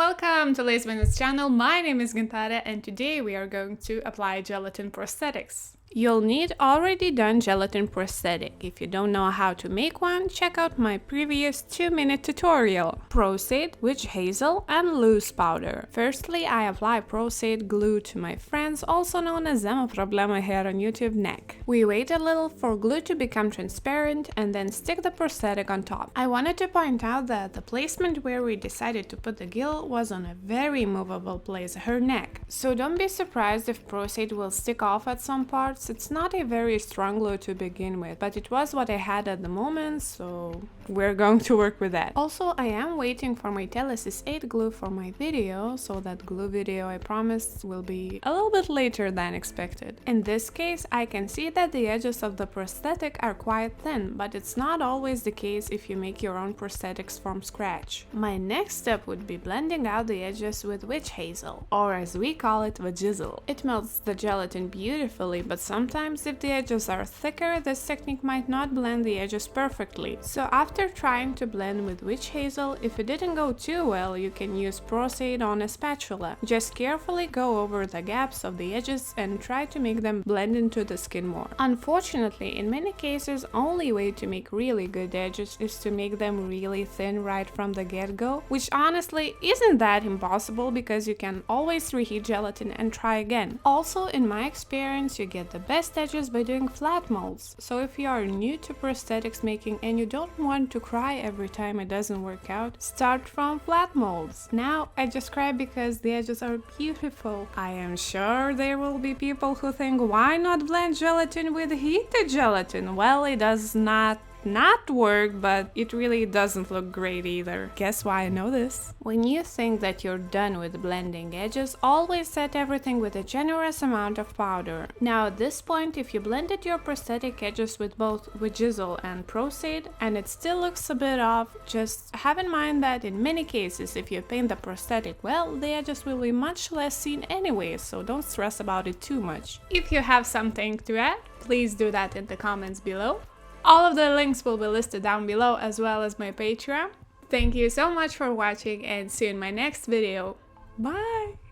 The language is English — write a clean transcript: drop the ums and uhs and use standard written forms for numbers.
Welcome to Lazy Minutes channel. My name is Gintare and today we are going to apply gelatin prosthetics. You'll need already done gelatin prosthetic. If you don't know how to make one, check out my previous 2-minute tutorial. Proceed, witch hazel and loose powder. Firstly, I apply Proceed glue to my friends, also known as Zema Problema here on YouTube, neck. We wait a little for glue to become transparent and then stick the prosthetic on top. I wanted to point out that the placement where we decided to put the gill was on a very movable place, her neck. So don't be surprised if Proceed will stick off at some parts. It's not a very strong glue to begin with, but it was what I had at the moment, so we're going to work with that. Also, I am waiting for my Telesis 8 glue for my video, so that glue video I promised will be a little bit later than expected. In this case, I can see that the edges of the prosthetic are quite thin, but it's not always the case if you make your own prosthetics from scratch. My next step would be blending out the edges with witch hazel, or as we call it, vajizzle. It melts the gelatin beautifully, but sometimes if the edges are thicker, this technique might not blend the edges perfectly. So after trying to blend with witch hazel, if it didn't go too well, you can use Proceed on a spatula. Just carefully go over the gaps of the edges and try to make them blend into the skin more. Unfortunately, in many cases, only way to make really good edges is to make them really thin right from the get-go, which honestly isn't that impossible because you can always reheat gelatin and try again. Also, in my experience, you get the best edges by doing flat molds. So if you are new to prosthetics making and you don't want to cry every time it doesn't work out, start from flat molds. Now I just cry because the edges are beautiful. I am sure there will be people who think, why not blend gelatin with heated gelatin? Well, it does not work, but it really doesn't look great either. Guess why I know this? When you think that you're done with blending edges, always set everything with a generous amount of powder. Now at this point, if you blended your prosthetic edges with both vajizzle and Proceed and it still looks a bit off, just have in mind that in many cases, if you paint the prosthetic well, the edges will be much less seen anyway, so don't stress about it too much. If you have something to add, please do that in the comments below. All of the links will be listed down below, as well as my Patreon. Thank you so much for watching and see you in my next video. Bye!